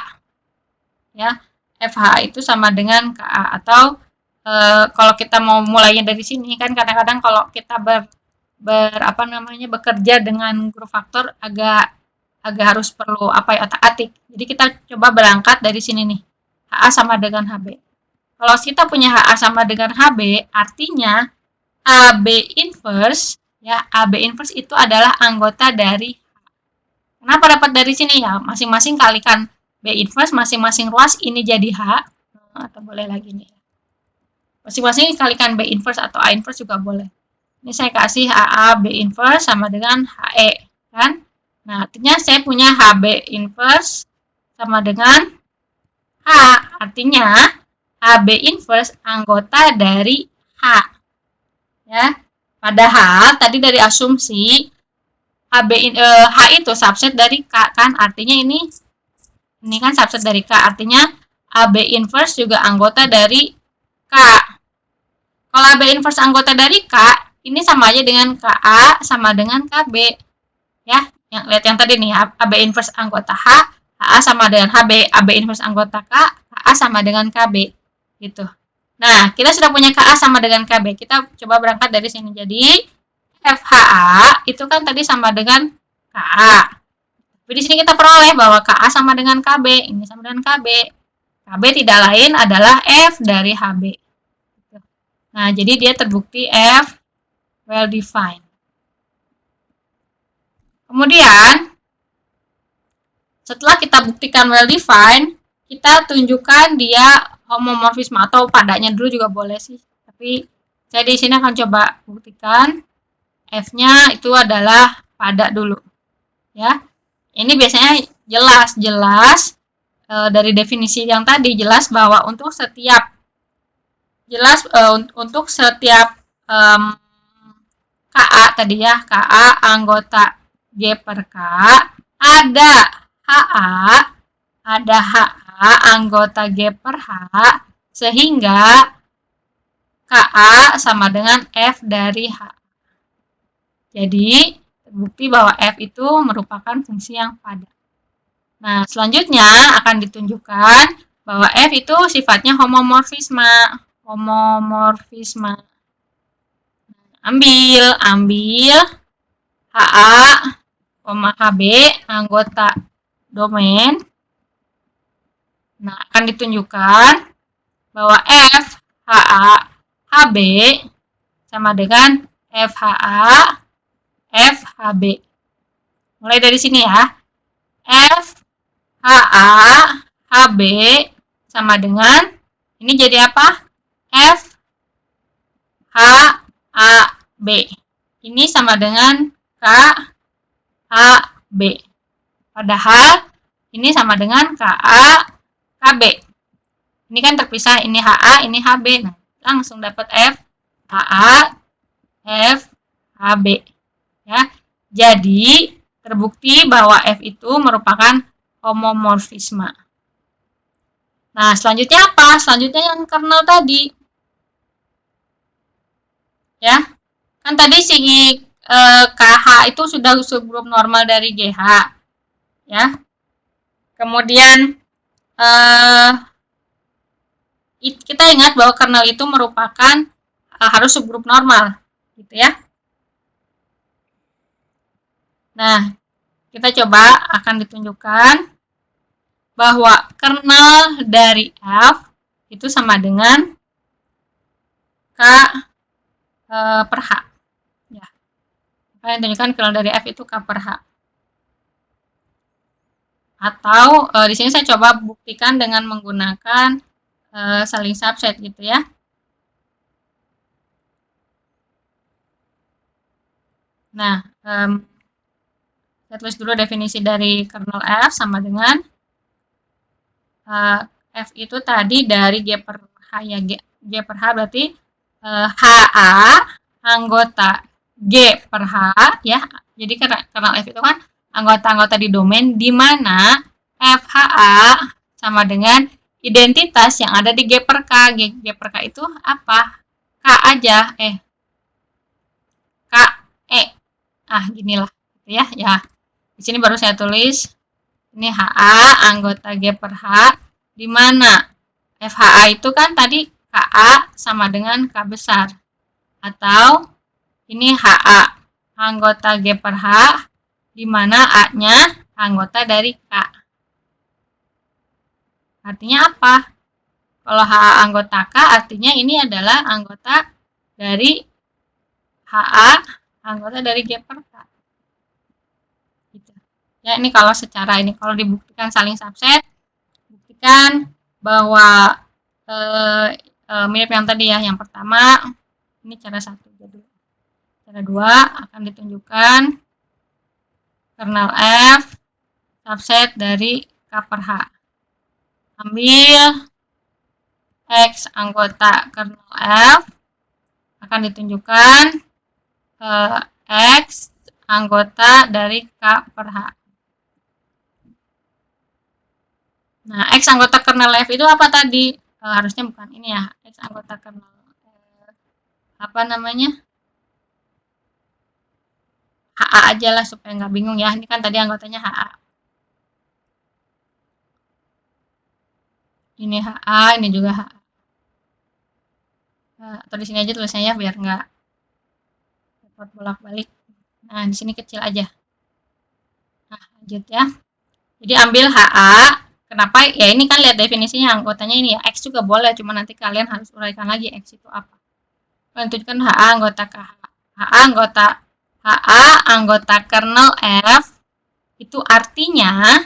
Ya, FHA itu sama dengan KA. Atau kalau kita mau mulainya dari sini kan kadang-kadang kalau kita bekerja dengan grup faktor agak harus perlu otak-atik. Jadi kita coba berangkat dari sini nih. HA sama dengan HB. Kalau kita punya HA sama dengan HB, artinya AB inverse, ya, AB inverse itu adalah anggota dari H. Kenapa dapat dari sini ya? Masing-masing kalikan B inverse, masing-masing ruas ini jadi H. Atau boleh lagi nih. Masing-masing kalikan B inverse atau A inverse juga boleh. Ini saya kasih HA B inverse sama dengan HE, kan? Nah, artinya saya punya HB inverse sama dengan H. Artinya HB inverse anggota dari H. Ya. Padahal tadi dari asumsi H itu subset dari K, kan? Artinya ini kan subset dari K. Artinya AB inverse juga anggota dari K. Kalau AB inverse anggota dari K, ini sama aja dengan KA sama dengan KB. Ya, lihat yang tadi nih, AB inverse anggota H, HA sama dengan HB, AB inverse anggota K, KA sama dengan KB. Gitu. Nah, kita sudah punya KA sama dengan KB. Kita coba berangkat dari sini. Jadi, FHA itu kan tadi sama dengan KA. Tapi di sini kita peroleh bahwa KA sama dengan KB. Ini sama dengan KB. KB tidak lain adalah F dari HB. Nah, jadi dia terbukti F well defined. Kemudian, setelah kita buktikan well defined, kita tunjukkan dia homomorfisme atau padanya dulu juga boleh sih. Tapi saya di sini akan coba buktikan F-nya itu adalah pada dulu. Ya. Ini biasanya jelas dari definisi yang tadi jelas bahwa untuk setiap KA tadi ya, KA anggota G per K ada HA anggota G per H sehingga KA sama dengan F dari H. Jadi terbukti bahwa F itu merupakan fungsi yang pada. Nah, selanjutnya akan ditunjukkan bahwa F itu sifatnya homomorfisme. Ambil HA, HB anggota domain. Nah, akan ditunjukkan bahwa F, HA, HB sama dengan FHA, FHB. Mulai dari sini ya. F, HA, HB sama dengan, ini jadi apa? F, H, A, B. Ini sama dengan K, A, B. Padahal ini sama dengan KA, KB. Ini kan terpisah, ini HA, ini HB. Nah, langsung dapat F, HA, F, HB. Ya. Jadi, terbukti bahwa F itu merupakan homomorfisme. Nah, selanjutnya apa? Selanjutnya yang kernel tadi. Ya. Kan tadi si KH itu sudah subgrup normal dari GH. Ya. Kemudian kita ingat bahwa kernel itu merupakan harus subgrup normal, gitu ya. Nah, kita coba akan ditunjukkan bahwa kernel dari F itu sama dengan K per H. Ya. Kita tunjukkan kernel dari F itu K per H. Atau di sini saya coba buktikan dengan menggunakan saling subset gitu ya. Nah, saya tulis dulu definisi dari kernel F sama dengan F itu tadi dari G per H ya, G per H berarti HA anggota G per H ya. Jadi kernel F itu kan anggota-anggota di domain di mana FHA sama dengan identitas yang ada di G per K. G per K itu apa? K aja, K, E. Ginilah, gitu ya. Ya, di sini baru saya tulis, ini HA, anggota G per H, di mana FHA itu kan tadi KA sama dengan K besar. Atau, ini HA, anggota G per H, di mana A-nya anggota dari K. Artinya apa? Kalau HA anggota K, artinya ini adalah anggota dari HA, anggota dari G per K. Gitu. Ya, ini kalau secara ini, kalau dibuktikan saling subset, buktikan bahwa mirip yang tadi ya. Yang pertama, ini cara 1. Cara 2 akan ditunjukkan kernel F subset dari K per H. Ambil X anggota kernel F akan ditunjukkan X anggota dari K per H. Nah, X anggota kernel F itu apa tadi? Harusnya bukan ini ya. X anggota kernel F. Apa namanya? HA aja lah supaya nggak bingung ya. Ini kan tadi anggotanya HA. Ini HA, ini juga HA. Atau di sini aja tulisannya biar nggak repot bolak-balik. Nah, di sini kecil aja. Nah, lanjut ya. Jadi ambil HA. Kenapa? Ya ini kan lihat definisinya anggotanya ini ya. X juga boleh, cuma nanti kalian harus uraikan lagi X itu apa. Menentukan HA anggota KH. HA anggota kernel F itu artinya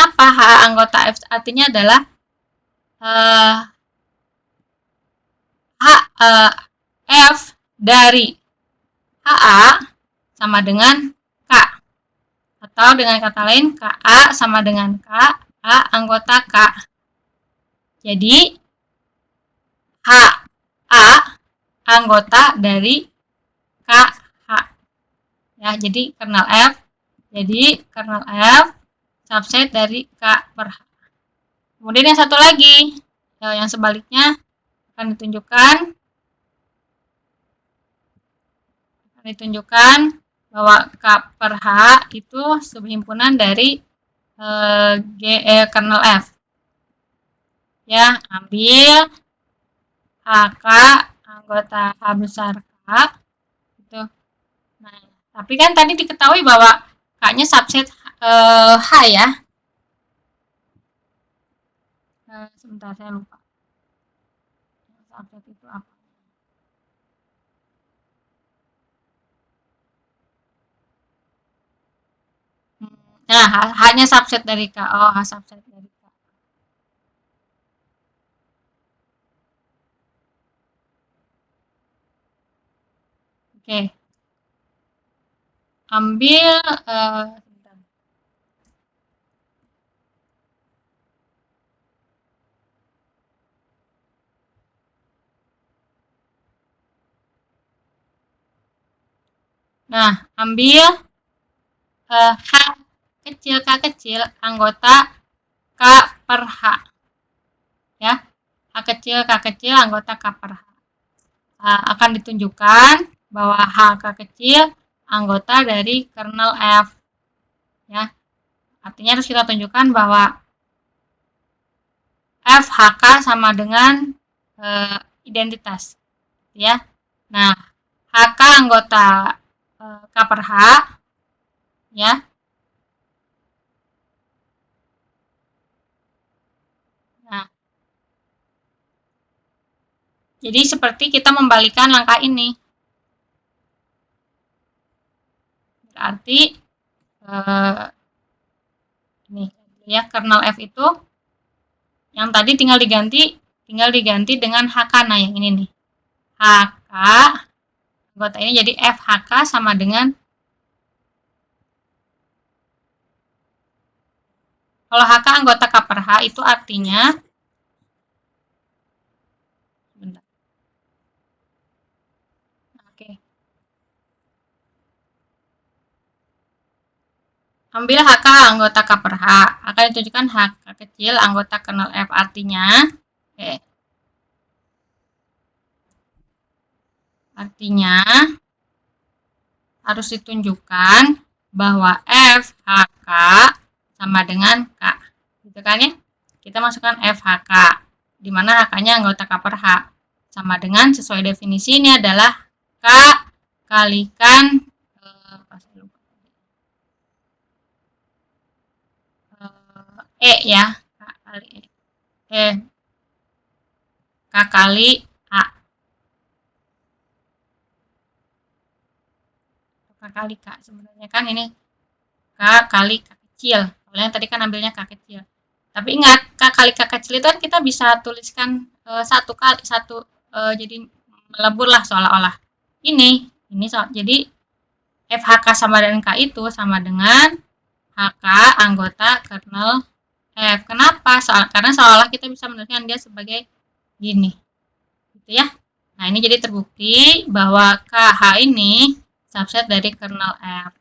apa? HA anggota F artinya adalah F dari HA sama dengan K. Atau dengan kata lain, KA sama dengan KA anggota K. Jadi, HA anggota dari KH. Ya, jadi kernel F. Jadi, kernel F subset dari K per H. Kemudian yang satu lagi, yang sebaliknya akan ditunjukkan bahwa K per H itu subhimpunan dari kernel F. Ya, ambil HK anggota H besar K gitu. Nah, tapi kan tadi diketahui bahwa K-nya subset H ya. Sebentar, saya lupa. Subset itu apa? Nah, H-nya subset dari K. Oh, H subset dari K. Oke. Ambil nah, ambil H kecil K kecil anggota K per H. Ya. H kecil K kecil anggota K per H. Akan ditunjukkan bahwa H K kecil anggota dari kernel F. Ya. Artinya harus kita tunjukkan bahwa F HK sama dengan identitas. Ya. Nah, HK anggota K per H ya. Nah, jadi seperti kita membalikan langkah ini. Berarti ini ya kernel F itu yang tadi tinggal diganti dengan HK. Nah, yang ini nih. HK anggota ini jadi FHK sama dengan kalau HK anggota K per H itu artinya Oke. Ambil HK anggota K per H. Akan ditunjukkan HK kecil anggota kernel F artinya Artinya harus ditunjukkan bahwa FHK sama dengan K. Gitu kan ya? Kita masukkan FHK, di mana HK-nya anggota K per H. Sama dengan sesuai definisi ini adalah K kalikan E ya. K kali E. K kali A. K kali K. Sebenarnya kan ini K kali K kecil. Soalnya tadi kan ambilnya K kecil. Tapi ingat, K kali K kecil itu kan kita bisa tuliskan jadi melebur lah seolah-olah. Ini jadi FHK sama dengan K itu sama dengan HK anggota kernel F. Kenapa? Karena seolah-olah kita bisa menuliskan dia sebagai gini. Gitu ya. Nah, ini jadi terbukti bahwa KH ini subset dari kernel F.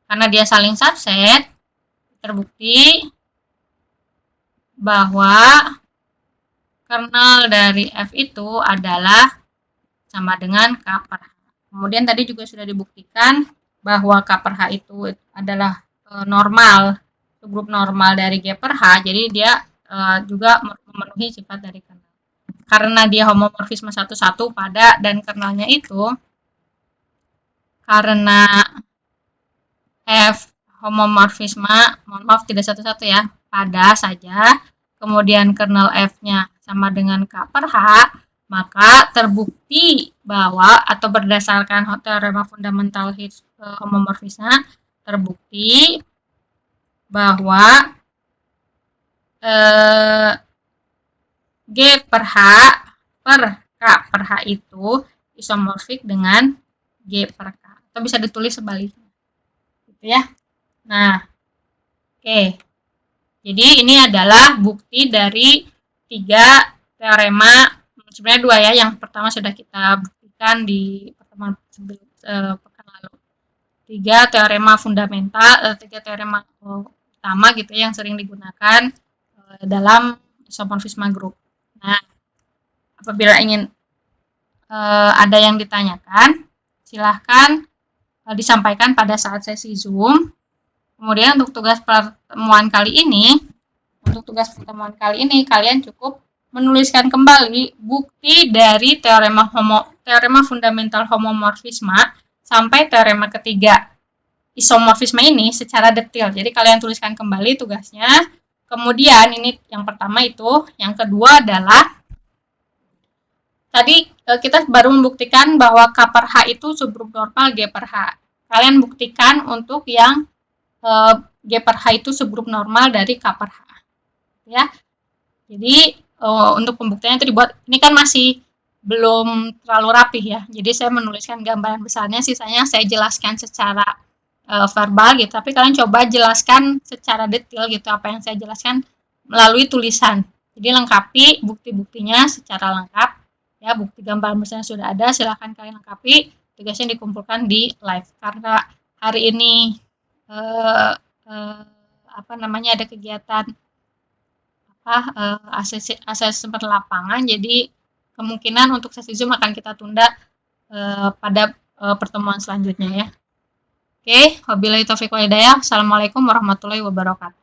Karena dia saling subset, terbukti bahwa kernel dari F itu adalah sama dengan K per H. Kemudian tadi juga sudah dibuktikan bahwa K per H itu adalah normal, subgrup normal dari G per H, jadi dia juga memenuhi sifat dari kernel. Karena dia homomorfisme satu-satu pada dan kernelnya itu, karena F homomorfisme, mohon maaf tidak satu-satu ya, pada saja, kemudian kernel F-nya sama dengan K per H, maka terbukti bahwa atau berdasarkan teorema fundamental homomorfisme terbukti bahwa G per H per K per H itu isomorfik dengan G per K, atau bisa ditulis sebaliknya gitu ya. Nah, oke. Jadi ini adalah bukti dari 3 teorema, sebenarnya 2 ya. Yang pertama sudah kita buktikan di pertemuan pekan lalu. 3 teorema fundamental, 3 teorema utama gitu yang sering digunakan dalam isomorfisme grup. Nah, apabila ingin ada yang ditanyakan, silahkan disampaikan pada saat sesi Zoom. Kemudian untuk tugas pertemuan kali ini, kalian cukup menuliskan kembali bukti dari teorema fundamental homomorfisme sampai teorema ketiga isomorfisme ini secara detail. Jadi kalian tuliskan kembali tugasnya. Kemudian ini yang pertama itu, yang kedua adalah tadi kita baru membuktikan bahwa K per H itu subgrup normal G per H. Kalian buktikan untuk yang G per H itu subgrup normal dari K per H. Ya. Jadi untuk pembuktiannya itu dibuat, ini kan masih belum terlalu rapih ya. Jadi saya menuliskan gambaran besarnya, sisanya saya jelaskan secara verbal gitu. Tapi kalian coba jelaskan secara detail gitu apa yang saya jelaskan melalui tulisan. Jadi lengkapi bukti-buktinya secara lengkap. Ya, bukti gambaran besarnya sudah ada, silahkan kalian lengkapi. Tugasnya dikumpulkan di live. Karena hari ini ada kegiatan asesmen lapangan, jadi kemungkinan untuk sesi Zoom akan kita tunda pada pertemuan selanjutnya ya. Oke, wabillahi taufiq wal hidayah. Assalamualaikum warahmatullahi wabarakatuh.